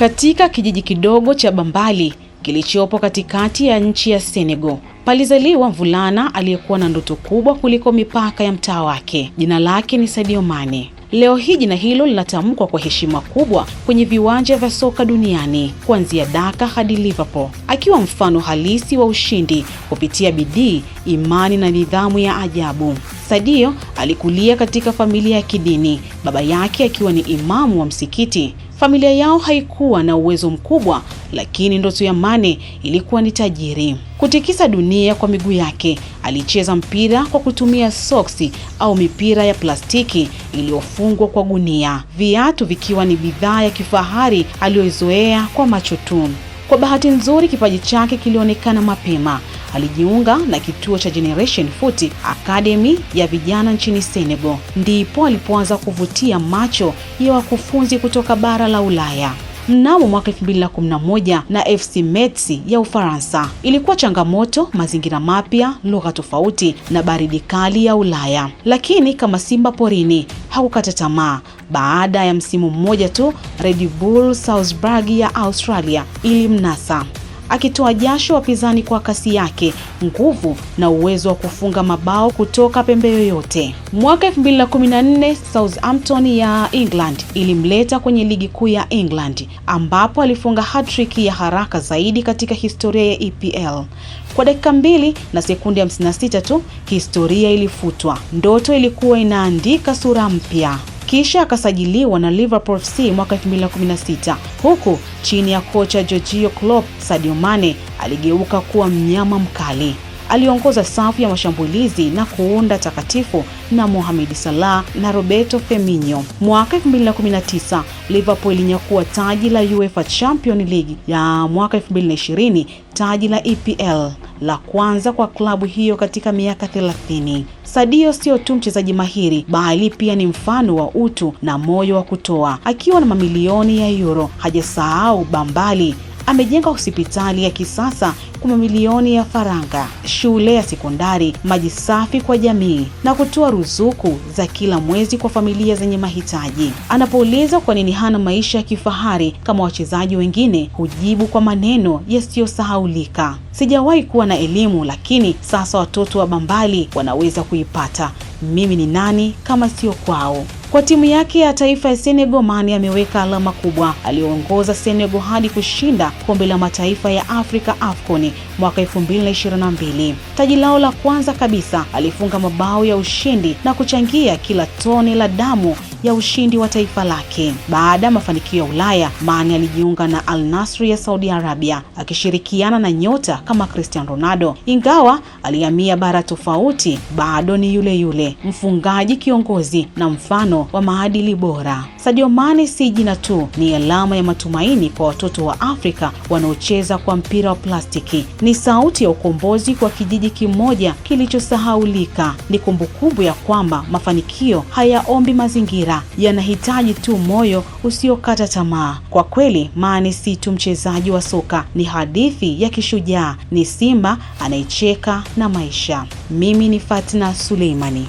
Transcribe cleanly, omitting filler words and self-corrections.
Katika kijiji kidogo cha Bambali kilichopo katikati ya nchi ya Senegal, palizaliwa mvulana aliyekuwa na ndoto kubwa kuliko mipaka ya mtaa wake. Jina lake ni Sadio Mane. Leo hii jina hilo linatamkwa kwa heshima kubwa kwenye viwanja vya soka duniani, kuanzia Dakar hadi Liverpool, akiwa mfano halisi wa ushindi kupitia bidii, imani na nidhamu ya ajabu. Sadio alikulia katika familia ya kidini, baba yake akiwa ni imamu wa msikiti. Familia yao haikuwa na uwezo mkubwa, lakini ndoto ya Mane ilikuwa ni tajiri. Kutikisa dunia kwa miguu yake, alicheza mpira kwa kutumia soksi au mipira ya plastiki iliyofungwa kwa gunia, viatu vikiwa ni bidhaa ya kifahari aliyozoea kwa macho tu. Kwa bahati nzuri, kipaji chake kilionekana mapema. Alijiunga na kituo cha Generation Foot Academy ya vijana nchini Senegal. Ndipo alipoanza kuvutia macho ya wakufunzi kutoka bara la Ulaya. Mnamo mwaka 2011 na FC Metz ya Ufaransa. Ilikuwa changamoto, mazingira mapya, lugha tofauti na baridi kali ya Ulaya. Lakini kama simba porini, hakukata tamaa. Baada ya msimu mmoja tu, Red Bull Salzburg ya Australia ilimnasa, akitoa jasho wapinzani kwa kasi yake, nguvu na uwezo wa kufunga mabao kutoka pembe yoyote. Mwaka 2014 Southampton ya England ilimleta kwenye ligi kuu ya England, ambapo alifunga hat-trick ya haraka zaidi katika historia ya EPL. Kwa dakika 2 na sekunde 56 tu, historia ilifutwa. Ndoto ilikuwa inaandika sura mpya. Kisha akasajiliwa na Liverpool FC mwaka 2016. Huku chini ya kocha Jurgen Klopp, Sadio Mane aligeuka kuwa mnyama mkali. Aliongoza safu ya mashambulizi na kuunda takatifu na Mohamed Salah na Roberto Firmino. Mwaka 2019 Liverpool ilinyakua taji la UEFA Champions League ya mwaka 2020, taji la EPL la kwanza kwa klabu hiyo katika miaka 30. Sadio sio tu mchezaji mahiri, bali pia ni mfano wa utu na moyo wa kutoa. Akiwa na mamilioni ya euro, hajasahau Bambali. Amejenga hospitali ya kisasa kwa mamilioni ya faranga, shule ya sekondari, maji safi kwa jamii na kutoa ruzuku za kila mwezi kwa familia zenye mahitaji. Anapoulizwa kwa nini hana maisha ya kifahari kama wachezaji wengine, hujibu kwa maneno yasiyosahaulika: sijawahi kuwa na elimu, lakini sasa watoto wa Bambali wanaweza kuipata. Mimi ni nani kama sio kwao? Kwa timu yake ya taifa ya Senegal, Mane ameweka alama kubwa. Aliongoza Senegal hadi kushinda kombe la mataifa ya Afrika AFCON mwaka 2022. Taji lao la kwanza kabisa. Alifunga mabao ya ushindi na kuchangia kila tone la damu ya ushindi wa taifa lake. Baada ya mafanikio ya Ulaya, Mane alijiunga na Al Nassr ya Saudi Arabia, akishirikiana na nyota kama Cristiano Ronaldo. Ingawa alihamia bara tofauti, bado ni yule yule mfungaji, kiongozi na mfano wa maadili bora. Sadio Mane si jina tu, ni alama ya matumaini kwa watoto wa Afrika wanaocheza kwa mpira wa plastiki. Ni sauti ya ukombozi kwa kijiji kimoja kilichosahaulika. Ni kumbukumbu ya kwamba mafanikio hayaombi mazingira, yanahitaji tu moyo usiokata tamaa. Kwa kweli, Mane si tu mchezaji wa soka, ni hadithi ya kishujaa, ni simba anayecheka na maisha. Mimi ni Fatna Suleimani.